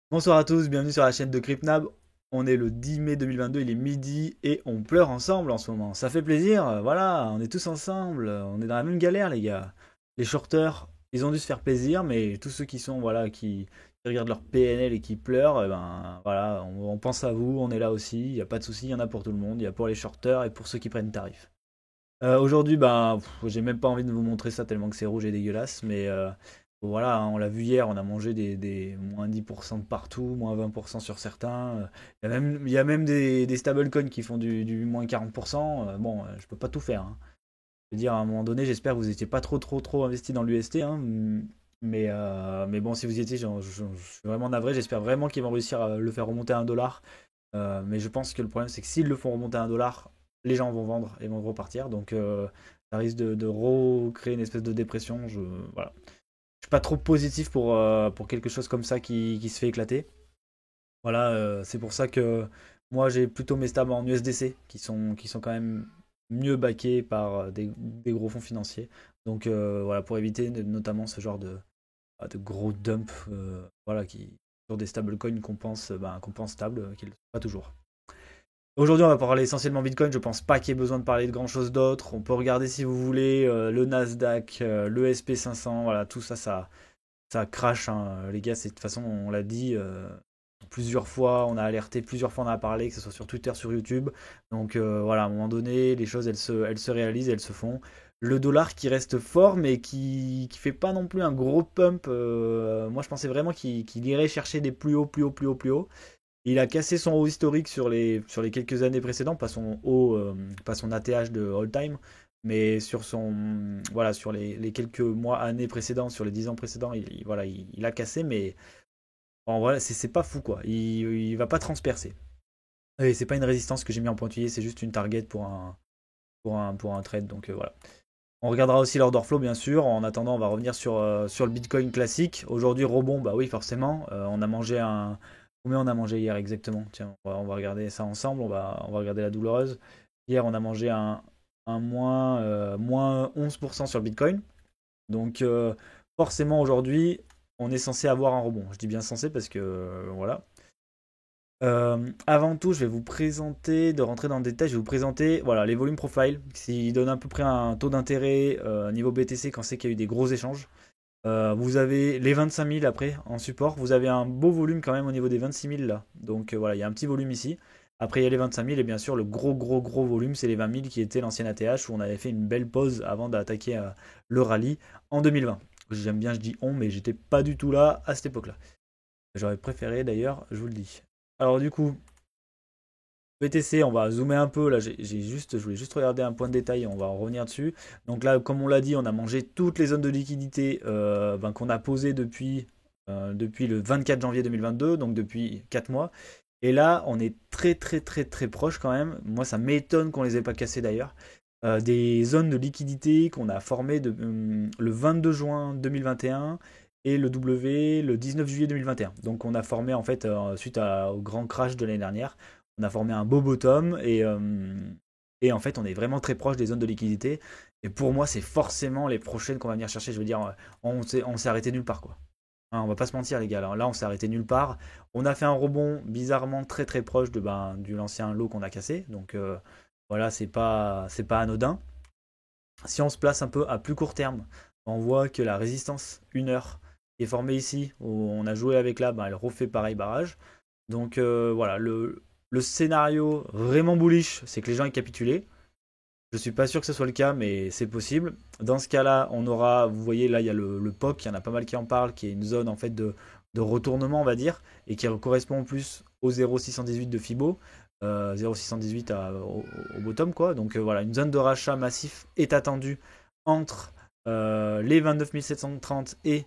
Bonsoir à tous, bienvenue sur la chaîne de CryptNab. On est le 10 mai 2022, il est midi et on pleure ensemble en ce moment. Ça fait plaisir, voilà, on est tous ensemble, on est dans la même galère les gars. Les shorters, ils ont dû se faire plaisir, mais tous ceux qui sont, voilà, qui regardent leur PNL et qui pleurent, eh ben voilà, on pense à vous, on est là aussi, il n'y a pas de souci, il y en a pour tout le monde, il y a pour les shorters et pour ceux qui prennent tarif. Aujourd'hui, bah, j'ai même pas envie de vous montrer ça tellement que c'est rouge et dégueulasse, mais bon, voilà, hein, on l'a vu hier, on a mangé des moins 10% de partout, moins 20% sur certains. Il y a même des stablecoins qui font du moins 40%. Bon, je peux pas tout faire, hein. Je veux dire, à un moment donné, j'espère que vous n'étiez pas trop investi dans l'UST, hein, mais bon, si vous y étiez, je suis vraiment navré. J'espère vraiment qu'ils vont réussir à le faire remonter à 1 dollar. Mais je pense que le problème, c'est que s'ils le font remonter à 1 dollar, les gens vont vendre et vont repartir. Donc, ça risque de recréer une espèce de dépression. Voilà. Je suis pas trop positif pour quelque chose comme ça qui se fait éclater. Voilà, c'est pour ça que moi, j'ai plutôt mes stabs en USDC qui sont quand même mieux backés par des gros fonds financiers. Donc, voilà, pour éviter notamment ce genre de gros dump voilà, sur des stablecoins qu'on pense stables, qui ne le sont pas toujours. Aujourd'hui, on va parler essentiellement Bitcoin. Je pense pas qu'il y ait besoin de parler de grand chose d'autre. On peut regarder si vous voulez le Nasdaq, le SP 500. Voilà, tout ça, ça crache, hein. Les gars. De toute façon, on l'a dit plusieurs fois. On a alerté plusieurs fois, on en a parlé, que ce soit sur Twitter, sur YouTube. Donc voilà, à un moment donné, les choses, elles se réalisent, elles se font. Le dollar qui reste fort, mais qui fait pas non plus un gros pump. Moi, je pensais vraiment qu'il irait chercher des plus hauts, plus hauts, plus hauts, plus hauts. Il a cassé son haut historique sur les quelques années précédentes, pas son haut, pas son ATH de all time, mais voilà, sur les quelques mois, années précédentes, sur les 10 ans précédents, voilà, il a cassé, mais bon, voilà, c'est pas fou quoi. Il va pas transpercer. Et c'est pas une résistance que j'ai mis en pointillé, c'est juste une target pour un trade, donc voilà. On regardera aussi l'order flow bien sûr. En attendant, on va revenir sur le Bitcoin classique. Aujourd'hui, rebond, bah oui, forcément. On a mangé un. Combien on a mangé hier exactement? Tiens, on va regarder ça ensemble. On va regarder la douloureuse. Hier, on a mangé un moins 11% sur le Bitcoin. Donc, forcément, aujourd'hui, on est censé avoir un rebond. Je dis bien censé parce que, voilà. Avant tout, je vais vous présenter, de rentrer dans le détail, je vais vous présenter voilà, les volumes profile, qui donnent à peu près un taux d'intérêt niveau BTC quand c'est qu'il y a eu des gros échanges. Vous avez les 25 000 après en support, vous avez un beau volume quand même au niveau des 26 000 là. Donc voilà, il y a un petit volume ici. Après il y a les 25 000 et bien sûr le gros volume c'est les 20 000 qui était l'ancien ATH où on avait fait une belle pause avant d'attaquer le rallye en 2020. J'aime bien, je dis on, mais j'étais pas du tout là à cette époque-là. J'aurais préféré d'ailleurs, je vous le dis. Alors du coup, BTC, on va zoomer un peu. Là, je voulais juste regarder un point de détail. On va en revenir dessus. Donc là, comme on l'a dit, on a mangé toutes les zones de liquidité qu'on a posées depuis le 24 janvier 2022, donc depuis 4 mois. Et là, on est très proche quand même. Moi, ça m'étonne qu'on les ait pas cassées d'ailleurs. Des zones de liquidité qu'on a formées le 22 juin 2021 et le W le 19 juillet 2021. Donc on a formé en fait, suite au grand crash de l'année dernière, on a formé un beau bottom et en fait on est vraiment très proche des zones de liquidité. Et pour moi c'est forcément les prochaines qu'on va venir chercher. Je veux dire, on s'est arrêté nulle part quoi. Hein, on va pas se mentir les gars, là on s'est arrêté nulle part. On a fait un rebond bizarrement très proche de l'ancien lot qu'on a cassé. Donc voilà, c'est pas anodin. Si on se place un peu à plus court terme, on voit que la résistance 1 heure qui est formée ici, où on a joué avec là, elle refait pareil barrage. Donc voilà, le scénario vraiment bullish, c'est que les gens aient capitulé. Je suis pas sûr que ce soit le cas, mais c'est possible. Dans ce cas-là, on aura, vous voyez là, il y a le POC, il y en a pas mal qui en parlent, qui est une zone en fait de retournement, on va dire, et qui correspond en plus au 0,618 de Fibo, 0,618 au bottom, quoi. Donc voilà, une zone de rachat massif est attendue entre les 29 730 et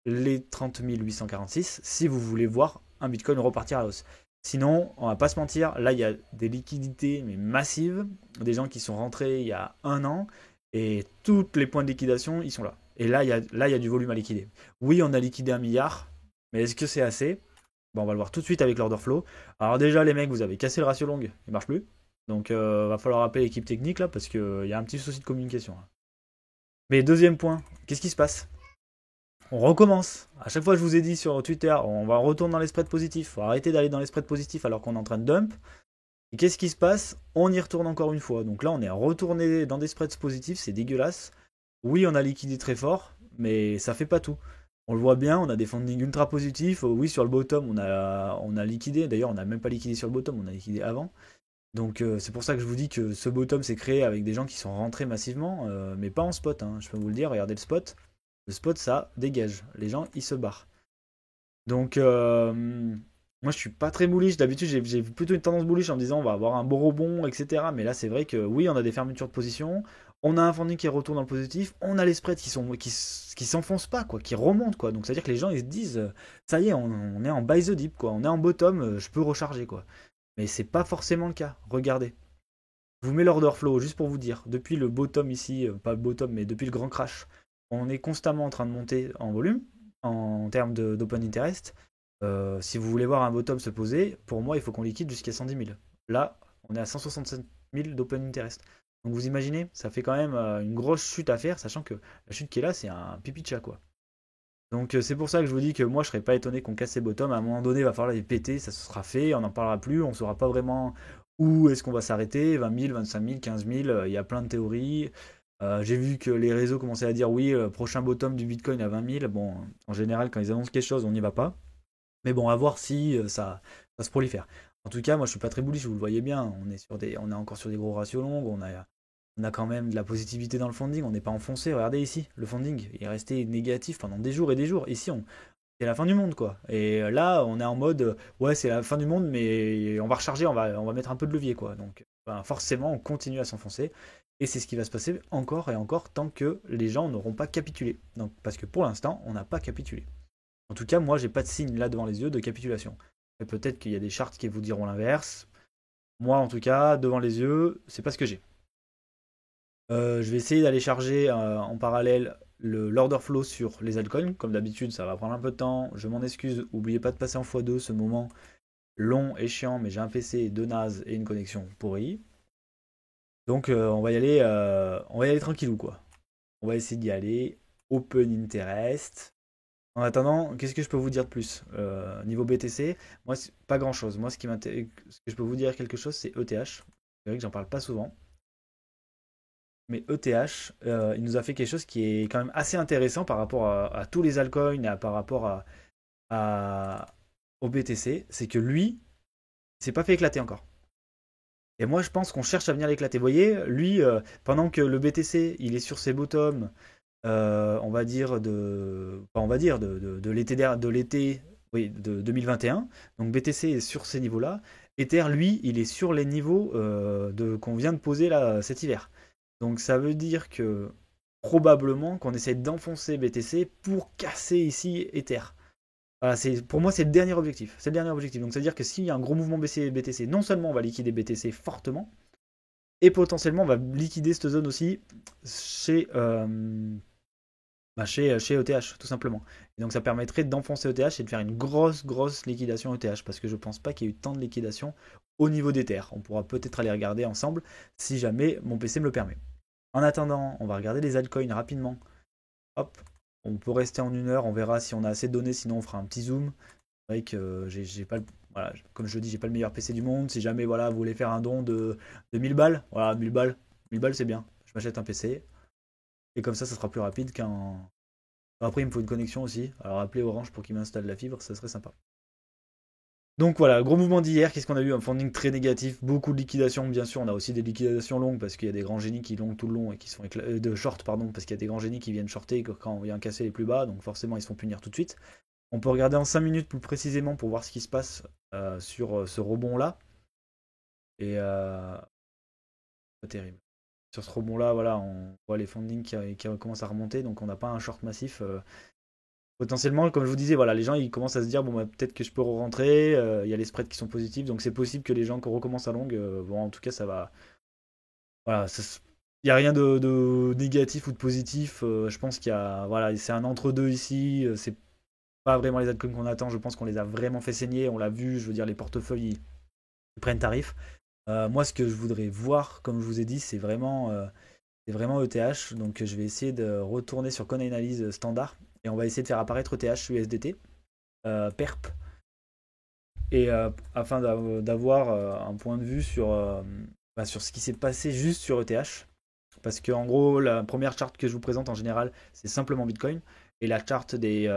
les 30 846 si vous voulez voir un Bitcoin repartir à la hausse. Sinon, on va pas se mentir, là il y a des liquidités mais massives, des gens qui sont rentrés il y a 1 an et tous les points de liquidation ils sont là. Et là il y a du volume à liquider. Oui, on a liquidé 1 milliard, mais est-ce que c'est assez? Bon, on va le voir tout de suite avec l'order flow. Alors déjà les mecs, vous avez cassé le ratio long, il marche plus. Donc va falloir appeler l'équipe technique là parce qu'il y a un petit souci de communication, là. Mais deuxième point, qu'est-ce qui se passe? on recommence. À chaque fois, je vous ai dit sur Twitter, on va retourner dans les spreads positifs. Faut arrêter d'aller dans les spreads positifs alors qu'on est en train de dump. Et qu'est-ce qui se passe? On y retourne encore une fois. Donc là, on est retourné dans des spreads positifs, c'est dégueulasse. Oui, on a liquidé très fort, mais ça fait pas tout. On le voit bien, on a des fundings ultra positifs. Oui, sur le bottom, on a liquidé. D'ailleurs, on n'a même pas liquidé sur le bottom, on a liquidé avant. Donc c'est pour ça que je vous dis que ce bottom s'est créé avec des gens qui sont rentrés massivement, mais pas en spot, hein. Je peux vous le dire, regardez le spot. Le spot, ça dégage. Les gens, ils se barrent. Donc moi, je suis pas très bullish. D'habitude, j'ai plutôt une tendance bullish en me disant on va avoir un beau rebond, etc. Mais là, c'est vrai que oui, on a des fermetures de position. On a un funding qui retourne dans le positif. On a les spreads qui s'enfoncent pas, quoi, qui remontent, quoi. Donc, c'est-à-dire que les gens, ils se disent ça y est, on est en buy the dip, quoi. On est en bottom, je peux recharger, quoi. Mais c'est pas forcément le cas. Regardez. Je vous mets l'order flow juste pour vous dire. Depuis le bottom ici, pas le bottom, mais depuis le grand crash, on est constamment en train de monter en volume, en termes d'open interest. Si vous voulez voir un bottom se poser, pour moi, il faut qu'on liquide jusqu'à 110 000. Là, on est à 167 000 d'open interest. Donc vous imaginez, ça fait quand même une grosse chute à faire, sachant que la chute qui est là, c'est un pipi de chat, quoi. Donc c'est pour ça que je vous dis que moi je serais pas étonné qu'on casse ces bottoms. À un moment donné, il va falloir les péter, ça se sera fait, on n'en parlera plus, on saura pas vraiment où est-ce qu'on va s'arrêter, 20 000, 25 000, 15 000, il y a plein de théories. J'ai vu que les réseaux commençaient à dire oui, prochain bottom du Bitcoin à 20 000. Bon, en général, quand ils annoncent quelque chose, on n'y va pas. Mais bon, à voir si ça se prolifère. En tout cas, moi je suis pas très bullish, vous le voyez bien, on est encore sur des gros ratios longs, on a quand même de la positivité dans le funding, on n'est pas enfoncé. Regardez ici, le funding, il est resté négatif pendant des jours et des jours. Ici, c'est la fin du monde, quoi. Et là, on est en mode, ouais, c'est la fin du monde, mais on va recharger, on va mettre un peu de levier, quoi. Donc, ben, forcément, on continue à s'enfoncer. Et c'est ce qui va se passer encore et encore tant que les gens n'auront pas capitulé. Donc, parce que pour l'instant, on n'a pas capitulé. En tout cas, moi, j'ai pas de signe là devant les yeux de capitulation. Et peut-être qu'il y a des charts qui vous diront l'inverse. Moi, en tout cas, devant les yeux, c'est pas ce que j'ai. Je vais essayer d'aller charger en parallèle l'order flow sur les altcoins. Comme d'habitude, ça va prendre un peu de temps. Je m'en excuse. N'oubliez pas de passer en x2 ce moment long et chiant, mais j'ai un PC, deux NAS et une connexion pourrie. Donc on va y aller tranquillou, quoi. On va essayer d'y aller. Open interest. En attendant, qu'est-ce que je peux vous dire de plus? Niveau BTC, moi, pas grand-chose. Moi, ce que je peux vous dire quelque chose, c'est ETH. C'est vrai que j'en parle pas souvent. Mais ETH, il nous a fait quelque chose qui est quand même assez intéressant par rapport à tous les altcoins et par rapport au BTC. C'est que lui, il s'est pas fait éclater encore. Et moi, je pense qu'on cherche à venir l'éclater. Vous voyez, lui, pendant que le BTC, il est sur ses bottoms, on va dire de l'été oui, de 2021. Donc BTC est sur ces niveaux-là. Ether, lui, il est sur les niveaux qu'on vient de poser là cet hiver. Donc ça veut dire que probablement qu'on essaie d'enfoncer BTC pour casser ici Ether. Voilà, pour moi, c'est le dernier objectif. C'est le dernier objectif. Donc, c'est-à-dire que s'il y a un gros mouvement BTC, non seulement on va liquider BTC fortement, et potentiellement on va liquider cette zone aussi chez, chez ETH, tout simplement. Et donc, ça permettrait d'enfoncer ETH et de faire une grosse, grosse liquidation ETH, parce que je pense pas qu'il y ait eu tant de liquidation au niveau d'Ether. On pourra peut-être aller regarder ensemble si jamais mon PC me le permet. En attendant, on va regarder les altcoins rapidement. Hop, on peut rester en 1 heure, on verra si on a assez de données, sinon on fera un petit zoom. C'est vrai que j'ai pas voilà, comme je le dis, j'ai pas le meilleur PC du monde. Si jamais voilà, vous voulez faire un don de 1000 balles, voilà, 1000 balles, 1000 balles c'est bien. Je m'achète un PC. Et comme ça sera plus rapide qu'un. Après, il me faut une connexion aussi. Alors appelez Orange pour qu'il m'installe la fibre, ça serait sympa. Donc voilà, gros mouvement d'hier, qu'est-ce qu'on a eu? Un funding très négatif, beaucoup de liquidations, bien sûr, on a aussi des liquidations longues parce qu'il y a des grands génies qui longent tout le long et qui se font de short, pardon, parce qu'il y a des grands génies qui viennent shorter quand on vient casser les plus bas, donc forcément ils se font punir tout de suite. On peut regarder en 5 minutes plus précisément pour voir ce qui se passe sur ce rebond-là. Et pas terrible. Sur ce rebond-là, voilà, on voit les fundings qui commencent à remonter, donc on n'a pas un short massif. Potentiellement, comme je vous disais, voilà, les gens ils commencent à se dire bon bah, peut-être que je peux rentrer. Il y a les spreads qui sont positifs, donc c'est possible que les gens qu'on recommence à longue, bon en tout cas ça va. Voilà, il n'y a rien de négatif ou de positif. Je pense qu'il y a voilà, c'est un entre-deux ici. C'est pas vraiment les altcoins qu'on attend. Je pense qu'on les a vraiment fait saigner. On l'a vu. Je veux dire les portefeuilles ils prennent tarif. Moi, ce que je voudrais voir, comme je vous ai dit, c'est vraiment ETH. Donc je vais essayer de retourner sur CoinAnalyse standard et on va essayer de faire apparaître ETH USDT, PERP, et afin d'avoir un point de vue sur ce qui s'est passé juste sur ETH. Parce que en gros, la première charte que je vous présente en général, c'est simplement Bitcoin. Et la charte des,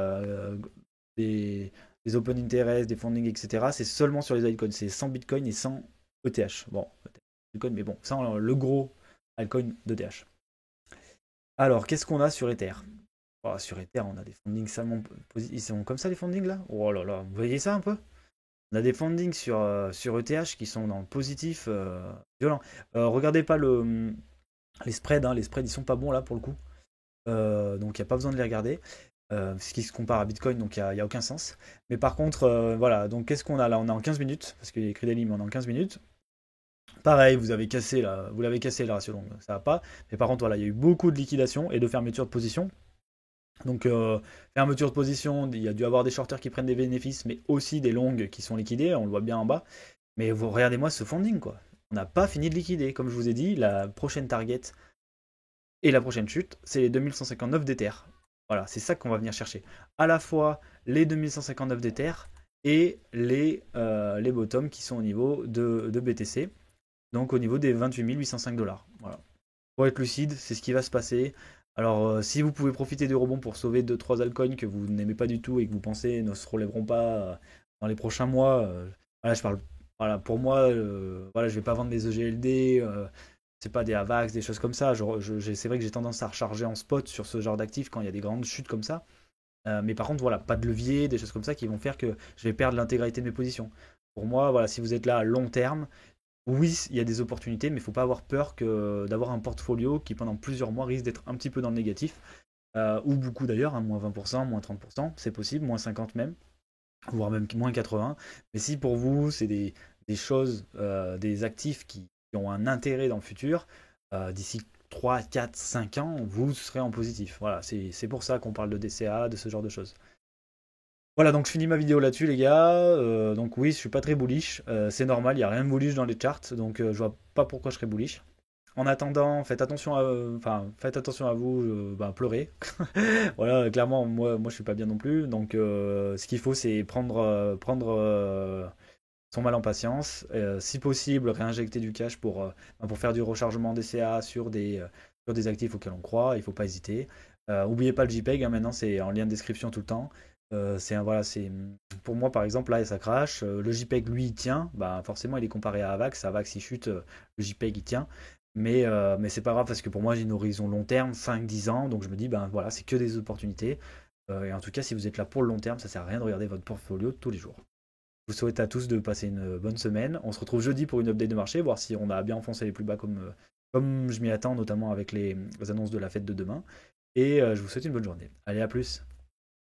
des open interest, des funding, etc., c'est seulement sur les altcoins. C'est sans Bitcoin et sans ETH. Bon, Bitcoin, mais bon, sans le gros altcoin d'ETH. Alors, qu'est-ce qu'on a sur Ether? Oh, sur Ether, on a des fundings salement positifs. Ils sont comme ça, les fundings, là? Oh là là, vous voyez ça un peu? On a des fundings sur ETH qui sont dans le positif violent. Regardez pas les spreads, hein. Les spreads, ils sont pas bons, là, pour le coup. Donc, il n'y a pas besoin de les regarder. Ce qui se compare à Bitcoin, donc il n'y a aucun sens. Mais par contre, voilà, donc qu'est-ce qu'on a là? On est en 15 minutes, parce qu'il y a écrit daily, mais on est en 15 minutes. Pareil, vous l'avez cassé la ratio longue, ça va pas. Mais par contre, voilà, il y a eu beaucoup de liquidation et de fermeture de position. Donc, fermeture de position, il y a dû avoir des shorters qui prennent des bénéfices, mais aussi des longues qui sont liquidées, on le voit bien en bas. Mais regardez-moi ce funding, quoi. On n'a pas fini de liquider. Comme je vous ai dit, la prochaine target et la prochaine chute, c'est les 2159 d'Ether. Voilà, c'est ça qu'on va venir chercher. À la fois les 2159 d'Ether et les bottoms qui sont au niveau de BTC, donc au niveau des 28 805 $. Voilà. Pour être lucide, c'est ce qui va se passer. Alors, si vous pouvez profiter du rebond pour sauver 2-3 altcoins que vous n'aimez pas du tout et que vous pensez ne se relèveront pas dans les prochains mois, voilà, je parle. Voilà, pour moi, voilà, je vais pas vendre mes EGLD, c'est pas des AVAX, des choses comme ça. C'est vrai que j'ai tendance à recharger en spot sur ce genre d'actifs quand il y a des grandes chutes comme ça. Mais par contre, voilà, pas de levier, des choses comme ça qui vont faire que je vais perdre l'intégralité de mes positions. Pour moi, voilà, si vous êtes là à long terme, oui, il y a des opportunités, mais il ne faut pas avoir peur d'avoir un portfolio qui pendant plusieurs mois risque d'être un petit peu dans le négatif, ou beaucoup d'ailleurs, hein, moins 20%, moins 30%, c'est possible, moins 50 même, voire même moins 80. Mais si pour vous, c'est des choses, des actifs qui ont un intérêt dans le futur, d'ici 3, 4, 5 ans, vous serez en positif. Voilà, c'est pour ça qu'on parle de DCA, de ce genre de choses. Voilà, donc je finis ma vidéo là-dessus, les gars. Donc oui, je suis pas très bullish. C'est normal, il n'y a rien de bullish dans les charts, donc je vois pas pourquoi je serais bullish. En attendant, faites attention à vous, pleurez. Voilà, clairement, moi je suis pas bien non plus. Donc ce qu'il faut, c'est prendre son mal en patience. Si possible, réinjecter du cash pour faire du rechargement DCA sur des actifs auxquels on croit. Il faut pas hésiter. Oubliez pas le JPEG, hein, maintenant c'est en lien de description tout le temps. Voilà, pour moi par exemple là ça crache. Le JPEG lui il tient, bah forcément il est comparé à AVAX. AVAX il chute, le JPEG il tient. Mais c'est pas grave parce que pour moi j'ai une horizon long terme, 5-10 ans, donc je me dis ben voilà, c'est que des opportunités. Et en tout cas, si vous êtes là pour le long terme, ça sert à rien de regarder votre portfolio tous les jours. Je vous souhaite à tous de passer une bonne semaine. On se retrouve jeudi pour une update de marché, voir si on a bien enfoncé les plus bas comme je m'y attends, notamment avec les annonces de la fête de demain. Et je vous souhaite une bonne journée. Allez, à plus.